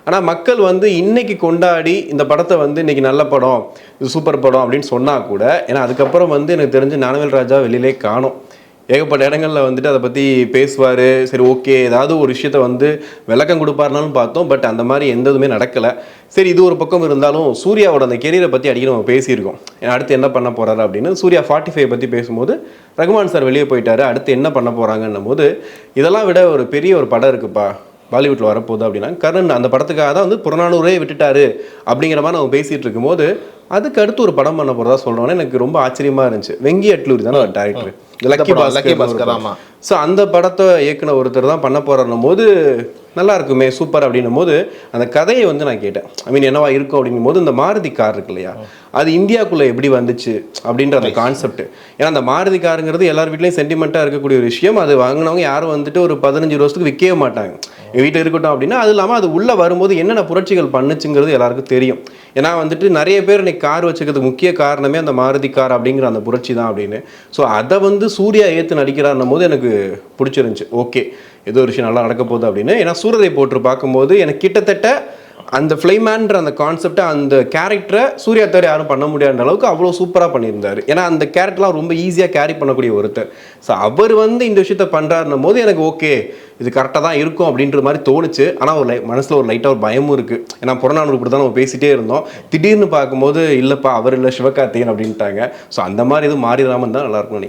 ஆனால் மக்கள் வந்து இன்னைக்கு கொண்டாடி இந்த படத்தை வந்து இன்னைக்கு நல்ல படம், இது சூப்பர் படம் அப்படின்னு சொன்னால் கூட, ஏன்னா அதுக்கப்புறம் வந்து எனக்கு தெரிஞ்சு ஞானவேல் ராஜா வெளியிலே காணோம். ஏகப்பட்ட இடங்களில் வந்துட்டு அதை பற்றி பேசுவார். சரி ஓகே, ஏதாவது ஒரு விஷயத்த வந்து விளக்கம் கொடுப்பாருனாலும் பார்த்தோம். பட் அந்த மாதிரி எந்த இதுவுமே நடக்கலை. சரி, இது ஒரு பக்கம் இருந்தாலும் சூர்யாவோட அந்த கெரியரை பற்றி அடிக்கடி நம்ம பேசியிருக்கோம். அடுத்து என்ன பண்ண போகிறாரு அப்படின்னு. சூர்யா 45 பற்றி பேசும்போது ரகுமான் சார் வெளியே போயிட்டாரு, அடுத்து என்ன பண்ண போகிறாங்கன்னும் போது, இதெல்லாம் விட ஒரு பெரிய ஒரு படம் இருக்குப்பா பாலிவுட்டில் வரப்போகுது அப்படின்னா, கர்ணன் அந்த படத்துக்காக தான் வந்து புறநானூரே விட்டுட்டாரு அப்படிங்கிற மாதிரி நம்ம பேசிகிட்டு இருக்கும்போது, அதுக்கு அடுத்து ஒரு படம் பண்ண போகிறதா சொல்கிறோன்னே எனக்கு ரொம்ப ஆச்சரியமாக இருந்துச்சு. வெங்கி அட்லூரி தானே ஒரு டேரக்டர், லக்கி பாஸ்கர். ஸோ அந்த படத்தை இயக்குன ஒருத்தர் தான் பண்ண போகிறன்னும் போது நல்லா இருக்குமே, சூப்பர் அப்படின்னும் போது அந்த கதையை வந்து நான் கேட்டேன். ஐ மீன் என்னவா இருக்கும் அப்படிங்கும் போது, இந்த மாருதி கார் இருக்கு இல்லையா, அது இந்தியாவுக்குள்ளே எப்படி வந்துச்சு அப்படின்ற அந்த கான்செப்ட். ஏன்னா அந்த மாருதி காருங்கிறது எல்லார் வீட்லேயும் சென்டிமெண்ட்டாக இருக்கக்கூடிய ஒரு விஷயம். அது வாங்கினவங்க யாரும் வந்துட்டு ஒரு 15 வருஷத்துக்கு விற்கவே மாட்டாங்க, எங்கள் வீட்டில் இருக்கட்டும் அப்படின்னா. அது இல்லாமல் அது உள்ளே வரும்போது என்னென்ன புரட்சிகள் பண்ணுச்சுங்கிறது எல்லாருக்கும் தெரியும். ஏன்னா வந்துட்டு நிறைய பேர் இன்னைக்கு கார் வச்சுக்கிறதுக்கு முக்கிய காரணமே அந்த மாருதி கார் அப்படிங்கிற அந்த புரட்சி தான் அப்படின்னு. ஸோ அதை வந்து சூர்யா ஏற்று நடிக்கிறாருன்னும் போது எனக்கு பிடிச்சிருந்துச்சு. ஓகே, ஏதோ ஒரு விஷயம் நல்லா நடக்க போகுது அப்படின்னு. ஏன்னா சூரரை போட்டு பார்க்கும்போது எனக்கு கிட்டத்தட்ட அந்த ஃப்ளைமேன்ற அந்த கான்செப்டை, அந்த கேரக்டரை சூர்யா தவிர யாரும் பண்ண முடியாத அளவுக்கு அவ்வளோ சூப்பராக பண்ணியிருந்தார். ஏன்னா அந்த கேரக்டர்லாம் ரொம்ப ஈஸியாக கேரி பண்ணக்கூடிய ஒருத்தர். ஸோ அவர் வந்து இந்த விஷயத்த பண்ணுறாருன்னும் போது எனக்கு ஓகே, இது கரெக்டாக தான் இருக்கும் அப்படின்ற மாதிரி தோணுச்சு. ஆனால் ஒரு மனசில் ஒரு லைட்டாக ஒரு பயமும் இருக்குது. ஏன்னா புறநானூறு இப்படி தான் நம்ம பேசிகிட்டே இருந்தோம், திடீர்னு பார்க்கும்போது இல்லைப்பா அவர் இல்லை சிவகார்த்திகேயன் அப்படின்ட்டாங்க. ஸோ அந்த மாதிரி எதுவும் மாறிடாமல் தான் நல்லாயிருக்கும்னு நினைக்கிறேன்.